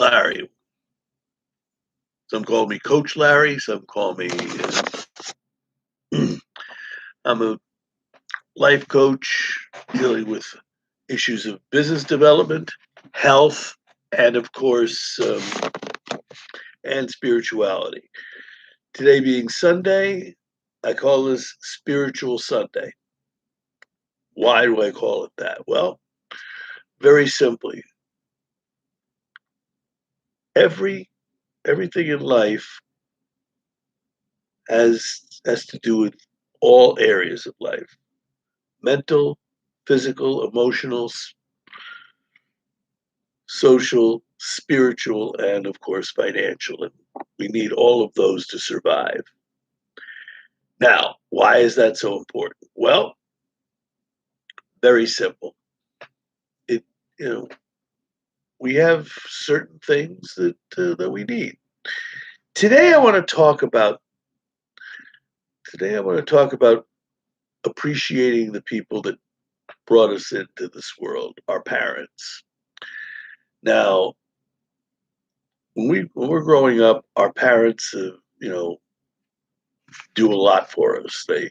Larry. Some call me Coach Larry. Some call me. I'm a life coach dealing with issues of business development, health, and of course, and spirituality. Today being Sunday, I call this Spiritual Sunday. Why do I call it that? Well, very simply, everything in life has to do with all areas of life: mental, physical, emotional, social, spiritual, and of course financial. And we need all of those to survive. Now, why is that so important? Well, very simple. It you know we have certain things that we need. Today, I want to talk about today I want to talk about appreciating the people that brought us into this world, our parents. Now, when we're growing up, our parents, do a lot for us. They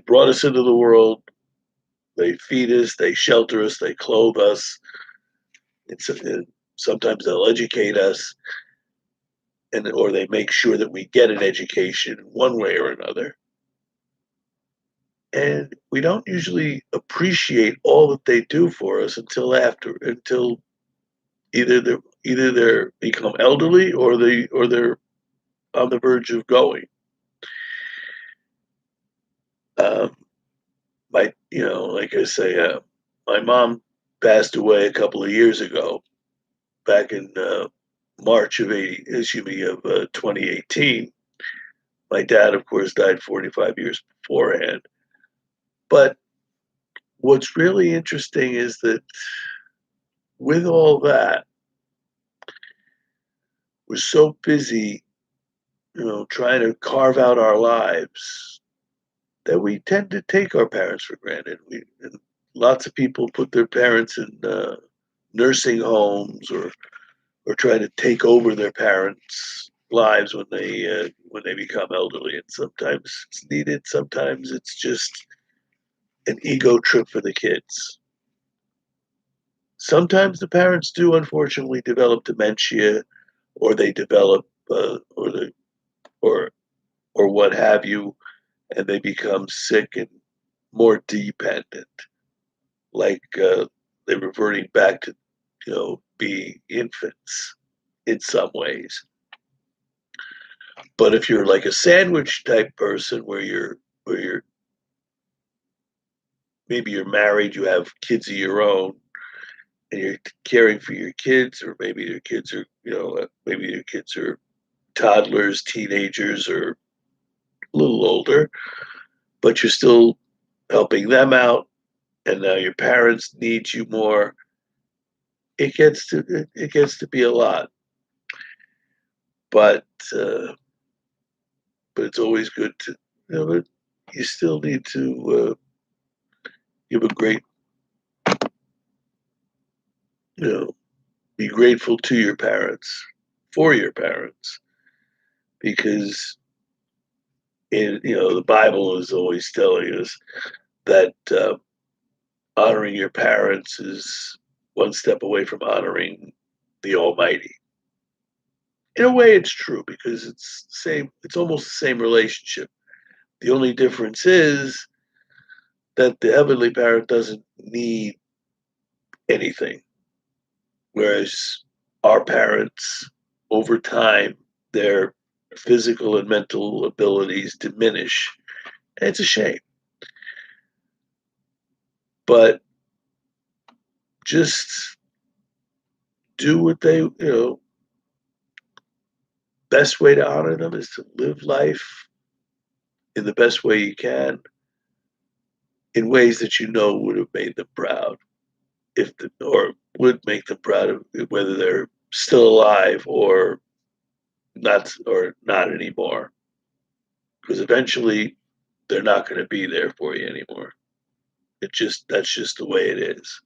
brought us into the world. They feed us. They shelter us. They clothe us. And sometimes they'll educate us, or they make sure that we get an education one way or another. And we don't usually appreciate all that they do for us until either they become elderly or they're on the verge of going. Um, like I say, my mom passed away a couple of years ago, back in March of 2018. My dad, of course, died 45 years beforehand. But what's really interesting is that with all that, we're so busy, trying to carve out our lives that we tend to take our parents for granted. And lots of people put their parents in nursing homes or try to take over their parents' lives when they become elderly. And sometimes it's needed. Sometimes it's just an ego trip for the kids. Sometimes the parents do unfortunately develop dementia, or they develop or or what have you, and they become sick and more dependent, like they're reverting back to being infants in some ways. But if you're like a sandwich type person, where you're maybe you're married, you have kids of your own, and you're caring for your kids, or maybe your kids are toddlers, teenagers, or a little older, but you're still helping them out, and now your parents need you more. It gets to be a lot, but uh, but it's always good to you still need to give a great you know be grateful to your parents, for your parents, because the Bible is always telling us that honoring your parents is one step away from honoring the Almighty. In a way, it's true, because it's almost the same relationship. The only difference is that the heavenly parent doesn't need anything, whereas our parents, over time, their physical and mental abilities diminish. And it's a shame. But just do what best way to honor them is to live life in the best way you can, in ways that would have made them proud, or would make them proud of, whether they're still alive or not anymore, because eventually they're not going to be there for you anymore. That's just the way it is.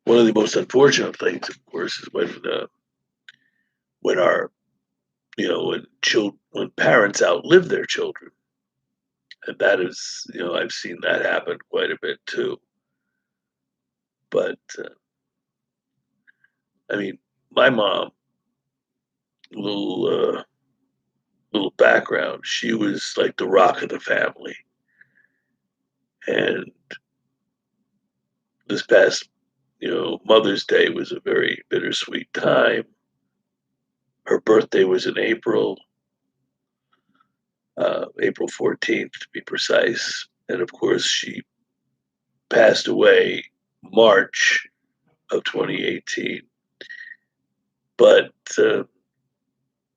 one of the most unfortunate things, of course, is when our when parents outlive their children, and that is, I've seen that happen quite a bit too. But I mean, my mom, little little background, she was like the rock of the family, and this past, Mother's Day was a very bittersweet time. Her birthday was in April, April 14th to be precise, and of course she passed away March of 2018. But uh,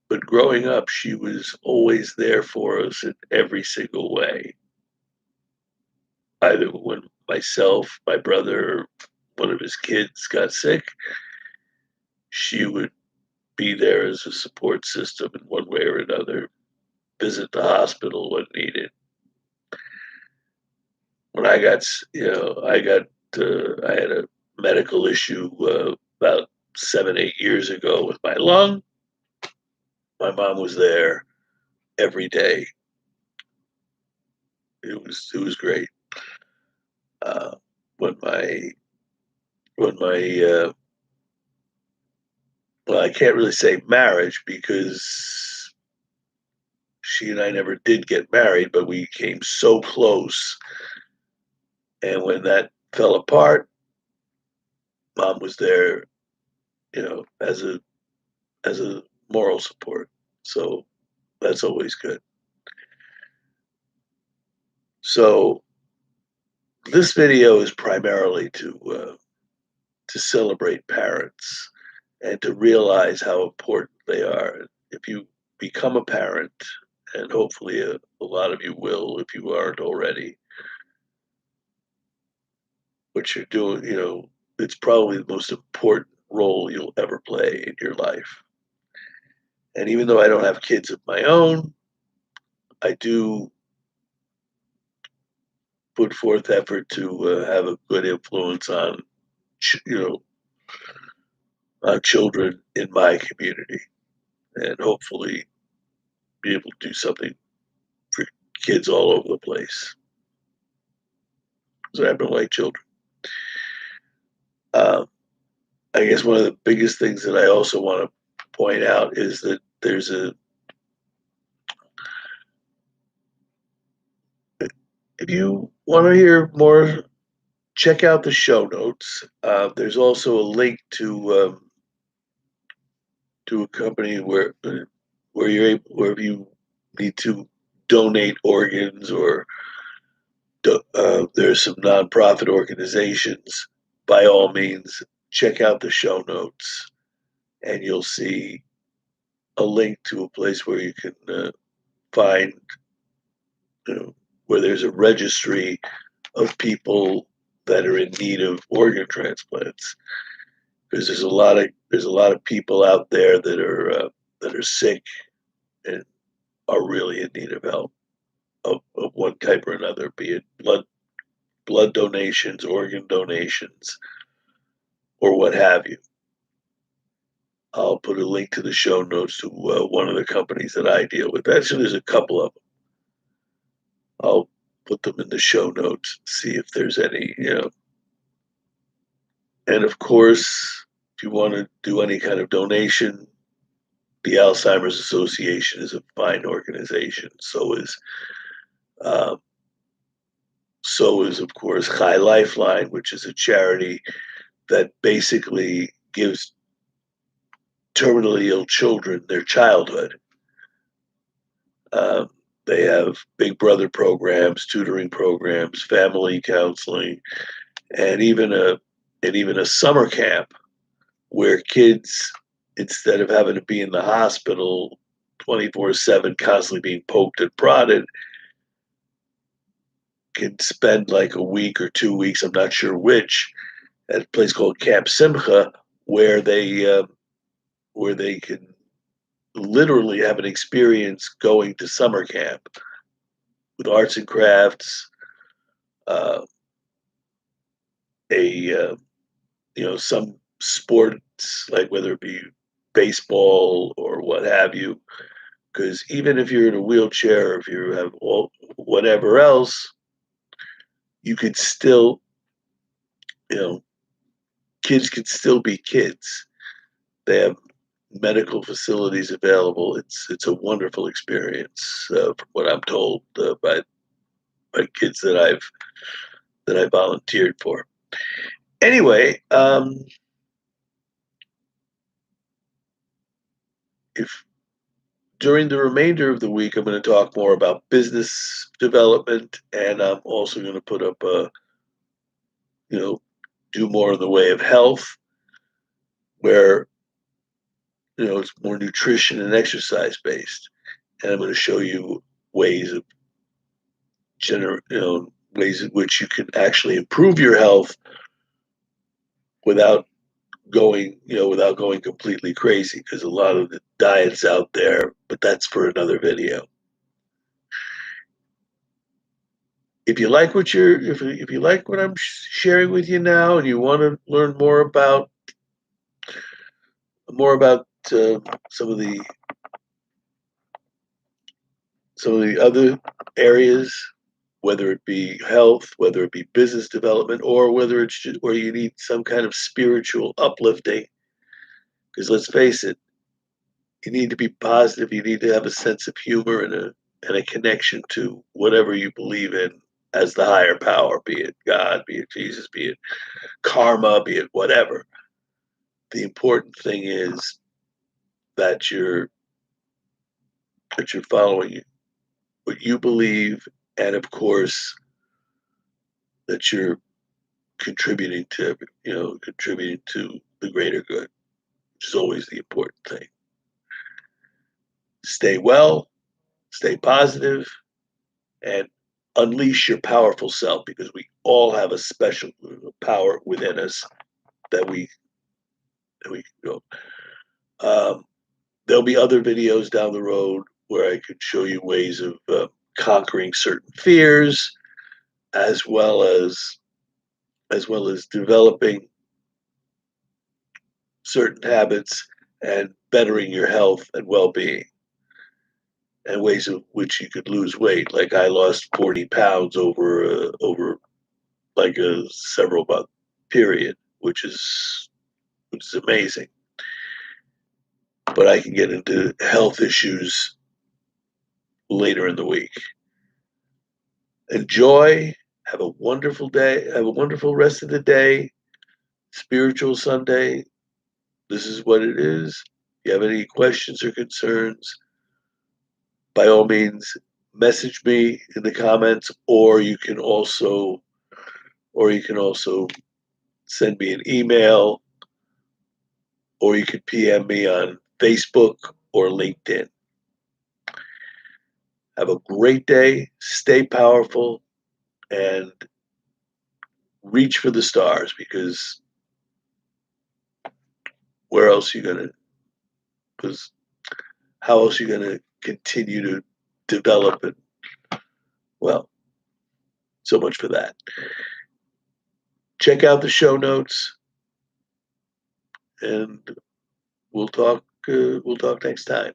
but growing up, she was always there for us in every single way. Either when myself, my brother, one of his kids got sick, she would be there as a support system in one way or another, visit the hospital when needed. When I got, I had a medical issue about 7, 8 years ago with my lung. My mom was there every day. It was great. Uh, when my well, I can't really say marriage because she and I never did get married, but we came so close. And when that fell apart, mom was there, as a moral support. So that's always good. So this video is primarily to celebrate parents and to realize how important they are. If you become a parent, and hopefully a lot of you will if you aren't already, what you're doing, it's probably the most important role you'll ever play in your life. And even though I don't have kids of my own, I do put forth effort to have a good influence on, ch- you know, children in my community, and hopefully be able to do something for kids all over the place because I happen to like children. Um, I guess one of the biggest things that I also want to point out is that if you want to hear more, check out the show notes. There's also a link to a company where you're able, where if you need to donate organs or there's some nonprofit organizations. By all means, check out the show notes, and you'll see a link to a place where you can find, where there's a registry of people that are in need of organ transplants. Because there's a lot of people out there that are sick and are really in need of help of one type or another, be it blood donations, organ donations, or what have you. I'll put a link to the show notes to one of the companies that I deal with. Actually, there's a couple of them. I'll put them in the show notes, see if there's any, And of course, if you want to do any kind of donation, the Alzheimer's Association is a fine organization. Um, so is of course High Lifeline, which is a charity that basically gives terminally ill children their childhood. Um, they have Big Brother programs, tutoring programs, family counseling, and even a summer camp where kids, instead of having to be in the hospital 24/7, constantly being poked and prodded, can spend like a week or 2 weeks, I'm not sure which, at a place called Camp Simcha, where they can literally have an experience going to summer camp with arts and crafts, uh, a some sports, like whether it be baseball or what have you, because even if you're in a wheelchair, if you have all whatever else, you could still, you know, kids can still be kids. They have medical facilities available. It's a wonderful experience, from what I'm told, by kids that I volunteered for. Anyway, if during the remainder of the week, I'm going to talk more about business development, and I'm also going to put up you know, do more in the way of health, where it's more nutrition and exercise based, and I'm going to show you ways of ways in which you can actually improve your health without without going completely crazy, because a lot of the diets out there, but that's for another video. If you like what I'm sharing with you now, and you want to learn more about some of the other areas, whether it be health, whether it be business development, or whether it's just where you need some kind of spiritual uplifting, because let's face it, you need to be positive. You need to have a sense of humor and a connection to whatever you believe in as the higher power, be it God, be it Jesus, be it karma, be it whatever. The important thing is that you're following what you believe, and of course that you're contributing to the greater good, which is always the important thing. Stay well, stay positive, and unleash your powerful self, because we all have a special power within us that we can go. Um, there'll be other videos down the road where I could show you ways of conquering certain fears, as well as developing certain habits and bettering your health and well-being, and ways of which you could lose weight. Like I lost 40 pounds over like a several month period, which is amazing. But I can get into health issues later in the week. Enjoy. Have a wonderful day. Have a wonderful rest of the day. Spiritual Sunday. This is what it is. If you have any questions or concerns, by all means, message me in the comments, or you can also send me an email, or you can PM me on Facebook or LinkedIn. Have a great day. Stay powerful and reach for the stars, because where else are you gonna? Because how else are you gonna continue to develop it? Well, so much for that. Check out the show notes, and we'll talk. We'll talk next time.